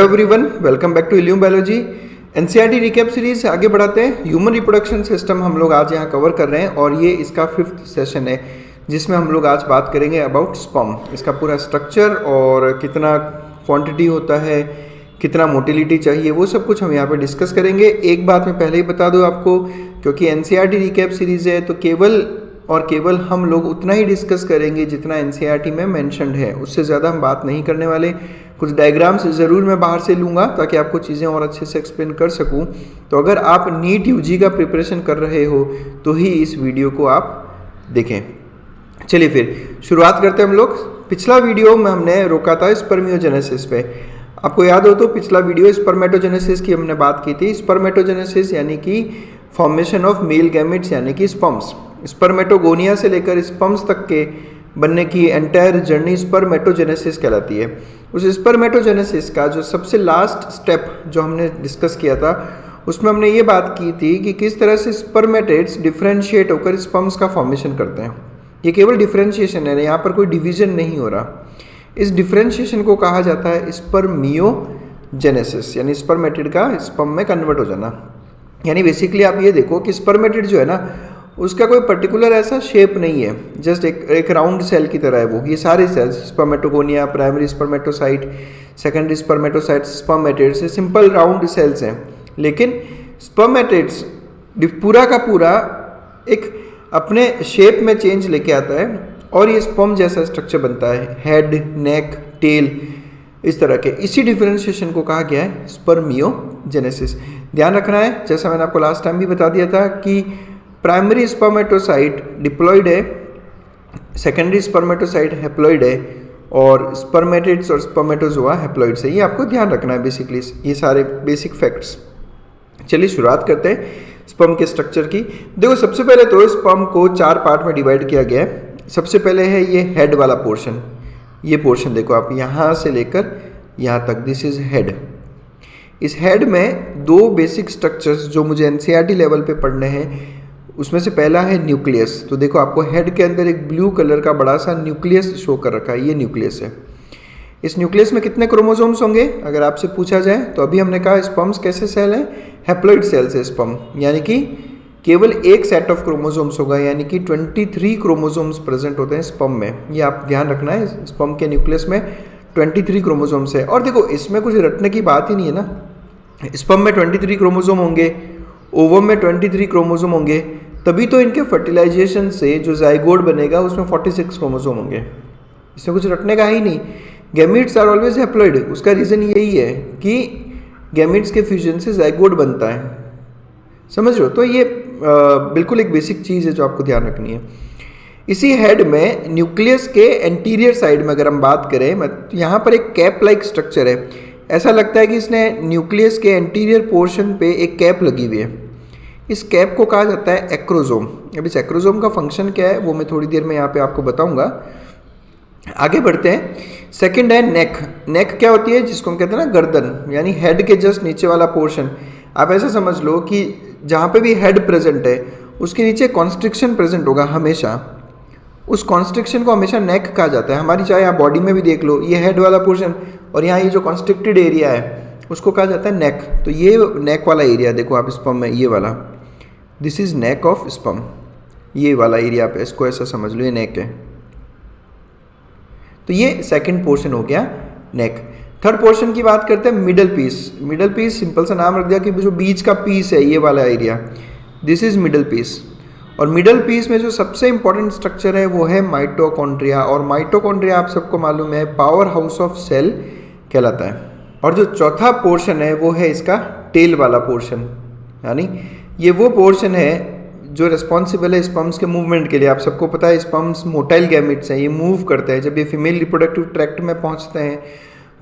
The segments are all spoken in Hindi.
Hello everyone, welcome back to Illume biology. NCERT recap series आगे बढ़ाते हैं। ह्यूमन रिप्रोडक्शन सिस्टम हम लोग आज यहाँ कवर कर रहे हैं और ये इसका 5th सेशन है जिसमें हम लोग आज बात करेंगे अबाउट स्पर्म। इसका पूरा स्ट्रक्चर और कितना क्वांटिटी होता है, कितना मोटिलिटी चाहिए, वो सब कुछ हम यहाँ पे डिस्कस करेंगे। एक बात मैं पहले ही बता दूँ आपको, क्योंकि एनसीईआरटी रिकैप सीरीज है तो केवल हम लोग उतना ही डिस्कस करेंगे जितना एनसीईआरटी में मेंशन्ड है, उससे ज़्यादा हम बात नहीं करने वाले। कुछ डायग्राम्स ज़रूर मैं बाहर से लूँगा ताकि आपको चीज़ें और अच्छे से एक्सप्लेन कर सकूँ। तो अगर आप नीट यूजी का प्रिपरेशन कर रहे हो तो ही इस वीडियो को आप देखें। चलिए फिर शुरुआत करते हैं हम लोग। पिछला वीडियो में हमने रोका था स्पर्मियोजेनेसिस पे। आपको याद हो तो पिछला वीडियो स्पर्मेटोजेनेसिस की हमने बात की थी। स्पर्मेटोजेनेसिस यानी कि फॉर्मेशन ऑफ मेल गैमेट्स यानी कि स्पर्म्स। स्पर्मेटोगोनिया से लेकर स्पर्म्स तक के बनने की एंटायर जर्नी स्पर्मेटोजेनेसिस कहलाती है। उस स्पर्मेटोजेनेसिस का जो सबसे लास्ट स्टेप जो हमने डिस्कस किया था उसमें हमने ये बात की थी कि किस तरह से स्पर्मेटेड्स डिफरेंशिएट होकर स्पर्म्स का फॉर्मेशन करते हैं। ये केवल डिफरेंशिएशन है, यहाँ पर कोई डिवीजन नहीं हो रहा। इस डिफरेंशिएशन को कहा जाता है स्पर्मियोजेनेसिस, यानी स्पर्मेटेड का स्पर्म में कन्वर्ट हो जाना। यानी बेसिकली आप ये देखो कि स्पर्मेटेड जो है ना, उसका कोई पर्टिकुलर ऐसा शेप नहीं है, जस्ट एक राउंड सेल की तरह है वो। ये सारे cells spermatogonia, primary spermatocyte, secondary spermatocyte, spermatids, simple round cells हैं। लेकिन स्पर्मेटेड्स पूरा का पूरा एक अपने शेप में चेंज लेके आता है और ये स्पर्म जैसा स्ट्रक्चर बनता है, हेड, नेक, टेल, इस तरह के। इसी डिफरेंशिएशन को कहा गया है स्पर्मियोजेनेसिस। ध्यान रखना है, जैसा मैंने आपको लास्ट टाइम भी बता दिया था कि प्राइमरी स्पर्मेटोसाइट डिप्लॉइड है, सेकेंडरी स्पर्मेटोसाइट हैप्लॉइड है और स्पर्मेटेड्स और स्पर्मेटोजोआ हैप्लॉइड्स है। ये आपको ध्यान रखना है बेसिकली, ये सारे बेसिक फैक्ट्स। चलिए शुरुआत करते हैं स्पर्म के स्ट्रक्चर की। देखो, सबसे पहले तो स्पर्म को 4 पार्ट में डिवाइड किया गया है। सबसे पहले है ये हेड वाला पोर्शन। ये पोर्शन देखो आप, यहाँ से लेकर यहाँ तक, दिस इज हेड। इस हेड में 2 बेसिक स्ट्रक्चर्स जो मुझे एनसीईआरटी लेवल पे पढ़ने हैं, उसमें से पहला है न्यूक्लियस। तो देखो आपको हेड के अंदर एक ब्लू कलर का बड़ा सा न्यूक्लियस शो कर रखा है, ये न्यूक्लियस है। इस न्यूक्लियस में कितने क्रोमोसोम्स होंगे अगर आपसे पूछा जाए तो अभी हमने कहा स्पर्म्स कैसे सेल है, हैप्लॉइड सेल्स है स्पर्म, यानी कि केवल एक सेट ऑफ क्रोमोसोम्स होगा, यानी कि 23 क्रोमोसोम्स प्रेजेंट होते हैं स्पर्म में। ये आप ध्यान रखना है, स्पर्म के न्यूक्लियस में 23 क्रोमोसोम्स है। और देखो इसमें कुछ रटने की बात ही नहीं है ना। स्पर्म में 23 क्रोमोसोम होंगे, ओवम में 23 क्रोमोसोम होंगे, तभी तो इनके फर्टिलाइजेशन से जो जाइगोट बनेगा उसमें 46 क्रोमोसोम होंगे। इसमें कुछ रटने का ही नहीं। Gametes are always haploid. उसका रीज़न यही है कि गैमीट्स के फ्यूजन से जाइगोट बनता है, समझ रहे हो। तो ये बिल्कुल एक बेसिक चीज़ है जो आपको ध्यान रखनी है। इसी हेड में न्यूक्लियस के एंटीरियर साइड में अगर हम बात करें, तो यहाँ पर एक कैप लाइक स्ट्रक्चर है। ऐसा लगता है कि इसने न्यूक्लियस के एंटीरियर पोर्शन पे एक कैप लगी हुई है। इस कैप को कहा जाता है एक्रोजोम। अब इस एक्रोजोम का फंक्शन क्या है वो मैं थोड़ी देर में यहाँ पे आपको बताऊंगा। आगे बढ़ते हैं। सेकंड है नेक। नेक क्या होती है, जिसको हम कहते हैं ना गर्दन, यानी हेड के जस्ट नीचे वाला पोर्शन। आप ऐसा समझ लो कि जहाँ पे भी हेड प्रेजेंट है उसके नीचे कॉन्स्ट्रिक्शन प्रेजेंट होगा हमेशा। उस कॉन्स्ट्रिक्शन को हमेशा नेक कहा जाता है। हमारी चाहे आप बॉडी में भी देख लो, ये हेड वाला पोर्शन और यहाँ ये जो कॉन्स्ट्रिक्टेड एरिया है उसको कहा जाता है नेक। तो ये नेक वाला एरिया देखो आप स्पर्म में, ये वाला, this is neck of sperm. ये वाला एरिया पे इसको ऐसा समझ लो, ये नेक है। तो ये सेकंड पोर्शन हो गया नेक। थर्ड पोर्शन की बात करते हैं middle piece. Middle piece simple सा नाम रख दिया कि जो बीच का पीस है, ये वाला area, this is middle piece. और मिडल पीस में जो सबसे इंपॉर्टेंट स्ट्रक्चर है वो है माइटोकॉन्ड्रिया। और माइटोकॉन्ड्रिया आप सबको मालूम है पावर हाउस ऑफ सेल कहलाता है। और जो चौथा पोर्शन है वो है इसका टेल वाला पोर्शन, यानी ये वो पोर्शन है जो रिस्पॉन्सिबल है स्पर्म्स के मूवमेंट के लिए। आप सबको पता है स्पर्म्स मोटाइल गैमेट्स हैं, ये मूव करते हैं। जब ये फीमेल रिप्रोडक्टिव ट्रैक्ट में पहुंचते हैं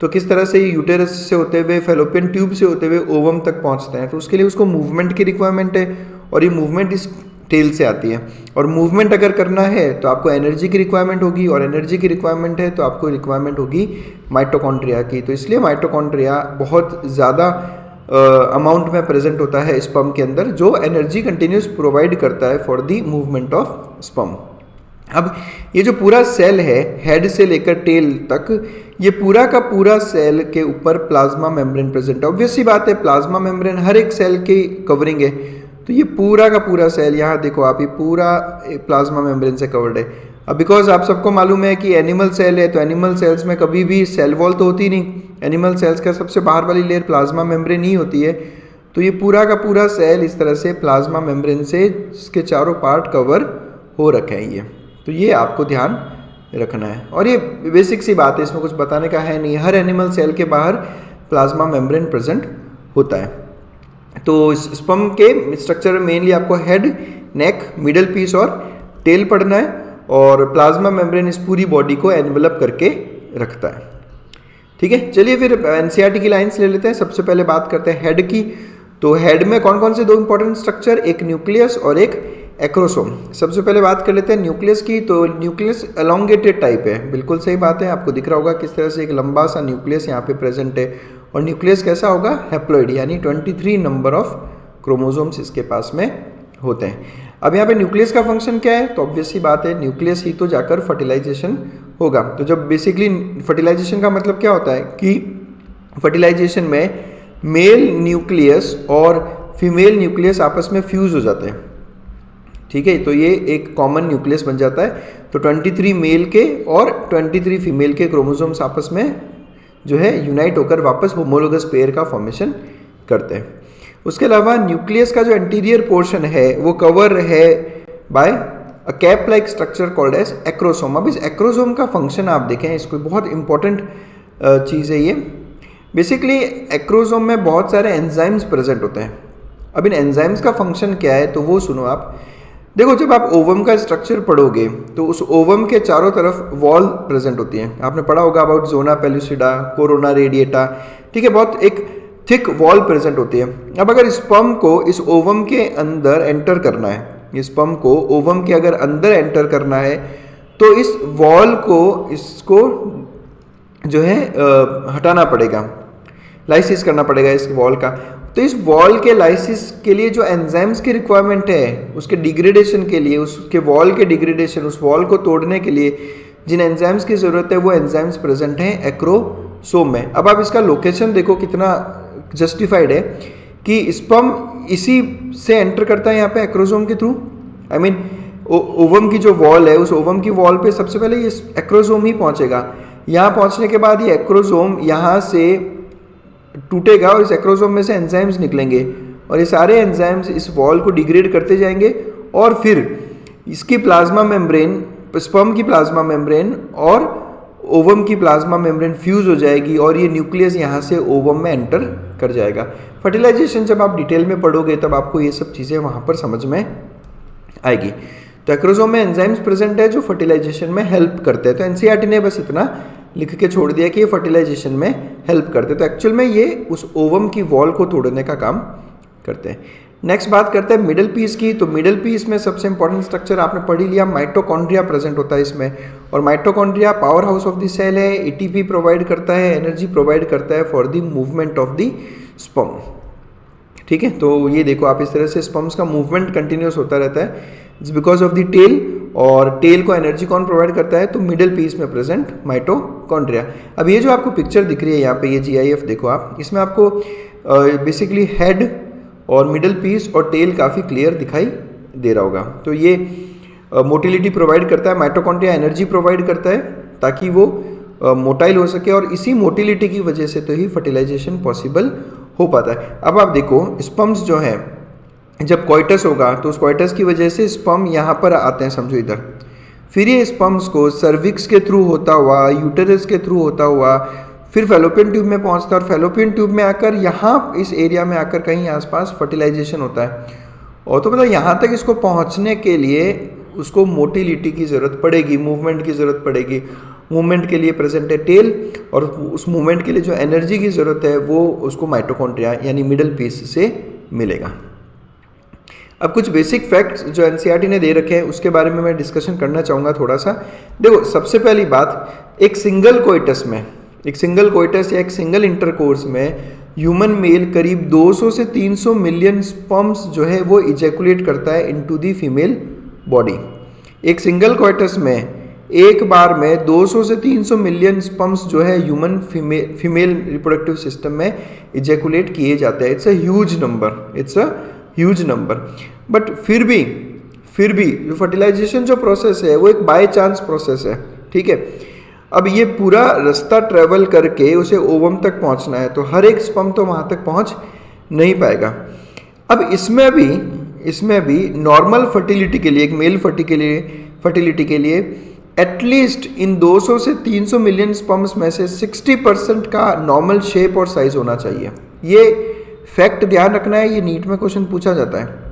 तो किस तरह से ये यूटेरस से होते हुए, फैलोपियन ट्यूब से होते हुए ओवम तक पहुंचते हैं। तो उसके लिए उसको मूवमेंट की रिक्वायरमेंट है और ये मूवमेंट इस टेल से आती है। और मूवमेंट अगर करना है तो आपको एनर्जी की रिक्वायरमेंट होगी, और एनर्जी की रिक्वायरमेंट है तो आपको रिक्वायरमेंट होगी माइटोकॉन्ड्रिया की। तो इसलिए माइटोकॉन्ड्रिया बहुत ज़्यादा अमाउंट में प्रेजेंट होता है स्पर्म के अंदर, जो एनर्जी कंटिन्यूस प्रोवाइड करता है for the movement of sperm. अब ये जो पूरा सेल है हेड से लेकर टेल तक, ये पूरा का पूरा सेल के ऊपर प्लाज्मा मेम्ब्रेन प्रेजेंट है। ऑब्वियस सी बात है, प्लाज्मा मेम्ब्रेन हर एक सेल की कवरिंग है, तो ये पूरा का पूरा सेल, यहाँ देखो आप, ये पूरा प्लाज्मा मेम्ब्रेन से कवर्ड है। अब बिकॉज आप सबको मालूम है कि एनिमल सेल है, तो एनिमल सेल्स में कभी भी सेल वॉल तो होती नहीं, एनिमल सेल्स का सबसे बाहर वाली लेयर प्लाज्मा मेम्ब्रेन ही होती है। तो ये पूरा का पूरा सेल इस तरह से प्लाज्मा मेम्ब्रेन से इसके चारों पार्ट कवर हो रखे हैं ये, तो ये आपको ध्यान रखना है। और ये बेसिक सी बात है, इसमें कुछ बताने का है नहीं, हर एनिमल सेल के बाहर प्लाज्मा मेम्ब्रेन प्रेजेंट होता है। तो स्पर्म के स्ट्रक्चर में मेनली आपको हेड, नेक, मिडल पीस और टेल पढ़ना है, और प्लाज्मा मेम्ब्रेन इस पूरी बॉडी को एनवेलप करके रखता है। ठीक है, चलिए फिर एनसीईआरटी की लाइंस ले लेते हैं। सबसे पहले बात करते हैं हेड की। तो हेड में कौन कौन से दो इंपॉर्टेंट स्ट्रक्चर, एक न्यूक्लियस और एक एक्रोसोम। सबसे पहले बात कर लेते हैं न्यूक्लियस की। तो न्यूक्लियस एलोंगेटेड टाइप है, बिल्कुल सही बात है, आपको दिख रहा होगा किस तरह से एक लंबा सा न्यूक्लियस यहाँ पे प्रेजेंट है। और न्यूक्लियस कैसा होगा, हैप्लॉइड, यानी 23 नंबर ऑफ क्रोमोसोम्स इसके पास में होते हैं। अब यहाँ पे न्यूक्लियस का फंक्शन क्या है, तो ऑब्वियस सी बात है, न्यूक्लियस ही तो जाकर फर्टिलाइजेशन होगा। तो जब बेसिकली फर्टिलाइजेशन का मतलब क्या होता है कि फर्टिलाइजेशन में मेल न्यूक्लियस और फीमेल न्यूक्लियस आपस में फ्यूज हो जाते हैं। ठीक है, तो ये एक कॉमन न्यूक्लियस बन जाता है। तो 23 मेल के और 23 फीमेल के क्रोमोसोम्स आपस में जो है यूनाइट होकर वापस होमोलोगस पेयर का फॉर्मेशन करते हैं। उसके अलावा न्यूक्लियस का जो एंटीरियर पोर्शन है वो कवर है by a cap like structure called as acrosome. अब इस एक्रोसोम का फंक्शन आप देखें, इसको बहुत इंपॉर्टेंट चीज़ है ये। बेसिकली एक्रोसोम में बहुत सारे एंजाइम्स प्रेजेंट होते हैं। अब इन एंजाइम्स का फंक्शन क्या है, तो वो सुनो आप। देखो, जब आप ओवम का स्ट्रक्चर पढ़ोगे तो उस ओवम के चारों तरफ वॉल प्रेजेंट होती है। आपने पढ़ा होगा about zona pellucida, corona radiata. ठीक है, बहुत एक थिक वॉल प्रेजेंट होती है। अब अगर स्पर्म को इस ओवम के अंदर एंटर करना है, स्पर्म को ओवम के अगर अंदर एंटर करना है, तो इस वॉल को इसको जो है हटाना पड़ेगा, लाइसिस करना पड़ेगा इस वॉल का। तो इस वॉल के लाइसिस के लिए जो एंजाइम्स की रिक्वायरमेंट है, उसके डिग्रेडेशन के लिए, उसके वॉल के डिग्रेडेशन, उस वॉल को तोड़ने के लिए जिन एंजाइम्स की ज़रूरत है वो एंजाइम्स प्रेजेंट हैं एक्रोसोम में। अब आप इसका लोकेशन देखो कितना जस्टिफाइड है कि स्पर्म इसी से एंटर करता है यहाँ पे एक्रोसोम के थ्रू। आई मीन ओवम की जो वॉल है, उस ओवम की वॉल पे सबसे पहले ये एक्रोसोम ही पहुँचेगा। यहाँ पहुँचने के बाद ये एक्रोसोम यहाँ से टूटेगा और इस एक्रोसोम में से एंजाइम्स निकलेंगे, और ये सारे एंजाइम्स इस वॉल को डिग्रेड करते जाएंगे, और फिर इसकी प्लाज्मा मेम्ब्रेन, स्पर्म की प्लाज्मा मेम्ब्रेन और ओवम की प्लाज्मा मेम्ब्रेन फ्यूज हो जाएगी, और ये न्यूक्लियस यहाँ से ओवम में एंटर कर जाएगा। फर्टिलाइजेशन जब आप डिटेल में पढ़ोगे तब आपको ये सब चीज़ें वहाँ पर समझ में आएगी। तो एक्रोसोम में एंजाइम्स प्रेजेंट है जो फर्टिलाइजेशन में हेल्प करते हैं। तो एनसीईआरटी ने बस इतना लिख के छोड़ दिया कि ये फर्टिलाइजेशन में हेल्प करते हैं। तो एक्चुअल में ये उस ओवम की वॉल को तोड़ने का काम करते हैं। नेक्स्ट बात करते हैं मिडल पीस की। तो मिडल पीस में सबसे इंपॉर्टेंट स्ट्रक्चर आपने पढ़ ही लिया, माइटोकॉन्ड्रिया प्रेजेंट होता है इसमें। और mitochondria power house of the cell है, एटीपी प्रोवाइड करता है, एनर्जी प्रोवाइड करता है for the movement of the sperm. ठीक है, तो ये देखो आप, इस तरह से स्पर्म्स का मूवमेंट कंटिन्यूस होता रहता है, it's because of the tail. और टेल को एनर्जी कौन प्रोवाइड करता है, तो मिडल पीस में प्रेजेंट माइटोकॉन्ड्रिया। अब ये जो आपको पिक्चर दिख रही है यहाँ पे, ये GIF देखो आप, इसमें आपको बेसिकली हेड और मिडल पीस और टेल काफ़ी क्लियर दिखाई दे रहा होगा। तो ये मोटिलिटी प्रोवाइड करता है, माइटोकॉन्ड्रिया एनर्जी प्रोवाइड करता है ताकि वो मोटाइल हो सके, और इसी मोटिलिटी की वजह से तो ही फर्टिलाइजेशन पॉसिबल हो पाता है। अब आप देखो, स्पर्म्स जो है जब कॉइटस होगा तो उस कॉइटस की वजह से स्पर्म यहाँ पर आते हैं, समझो इधर, फिर ये स्पर्म्स को सर्विक्स के थ्रू होता हुआ, यूटेरस के थ्रू होता हुआ, फिर फेलोपियन ट्यूब में पहुँचता है, और फेलोपियन ट्यूब में आकर यहाँ इस एरिया में आकर कहीं आसपास फर्टिलाइजेशन होता है। और तो मतलब यहाँ तक इसको पहुँचने के लिए उसको मोटिलिटी की ज़रूरत पड़ेगी, मूवमेंट की ज़रूरत पड़ेगी। मूवमेंट के लिए प्रेजेंट है टेल, और उस मूवमेंट के लिए जो एनर्जी की ज़रूरत है वो उसको माइटोकॉन्ड्रिया यानी मिडल पीस से मिलेगा। अब कुछ बेसिक फैक्ट्स जो एनसीईआरटी ने दे रखे हैं उसके बारे में मैं डिस्कशन करना चाहूँगा थोड़ा सा। देखो, सबसे पहली बात, एक सिंगल कोइटस में, एक सिंगल कोइटस या एक सिंगल इंटरकोर्स में ह्यूमन मेल करीब 200 से 300 मिलियन स्पर्म्स जो है वो इजैकुलेट करता है इनटू द फीमेल बॉडी। एक सिंगल कोइटस में एक बार में 200 से 300 मिलियन स्पर्म्स जो है ह्यूमन फीमेल रिप्रोडक्टिव सिस्टम में इजैकुलेट किए जाते हैं। It's a huge number. But फिर भी जो फर्टिलाइजेशन जो प्रोसेस है वो एक बाय चांस प्रोसेस है, ठीक है। अब ये पूरा रास्ता ट्रेवल करके उसे ओवम तक पहुंचना है, तो हर एक स्पर्म तो वहां तक पहुंच नहीं पाएगा। अब इसमें भी नॉर्मल फर्टिलिटी के लिए, एक मेल फर्टिलिटी के लिए एटलीस्ट इन 200 से 300 मिलियन स्पर्म्स में से 60% का नॉर्मल शेप और साइज होना चाहिए। ये फैक्ट ध्यान रखना है, ये नीट में क्वेश्चन पूछा जाता है।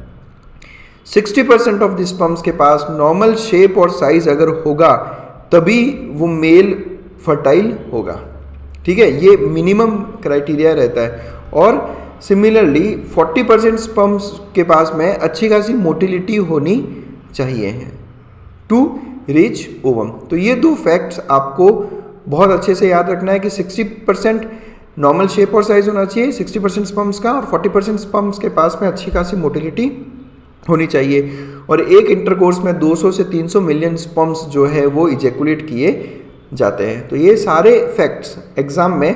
60% ऑफ द स्पर्म्स के पास नॉर्मल शेप और साइज अगर होगा तभी वो मेल फर्टाइल होगा, ठीक है। ये मिनिमम क्राइटेरिया रहता है। और सिमिलरली 40% स्पर्म्स के पास में अच्छी खासी मोटिलिटी होनी चाहिए टू रीच ओवम। तो ये दो फैक्ट्स आपको बहुत अच्छे से याद रखना है कि 60% नॉर्मल शेप और साइज होना चाहिए 60% स्पर्म्स का, और 40% स्पर्म्स के पास में अच्छी खासी मोटिलिटी होनी चाहिए। और एक इंटरकोर्स में 200 से 300 मिलियन स्पर्म्स जो है वो इजैकुलेट किए जाते हैं। तो ये सारे फैक्ट्स एग्जाम में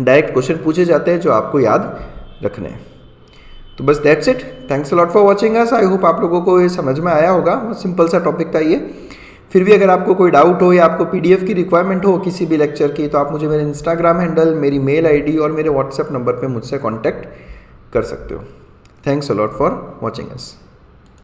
डायरेक्ट क्वेश्चन पूछे जाते हैं जो आपको याद रखने हैं। तो बस that's it. Thanks a lot for watching us. I hope आप लोगों को ये समझ में आया होगा। बहुत सिंपल सा टॉपिक था ये। फिर भी अगर आपको कोई डाउट हो या आपको पीडीएफ की रिक्वायरमेंट हो किसी भी लेक्चर की, तो आप मुझे मेरे इंस्टाग्राम हैंडल, मेरी मेल आईडी और मेरे व्हाट्सएप नंबर पे मुझसे कांटेक्ट कर सकते हो। Thanks a lot for watching us.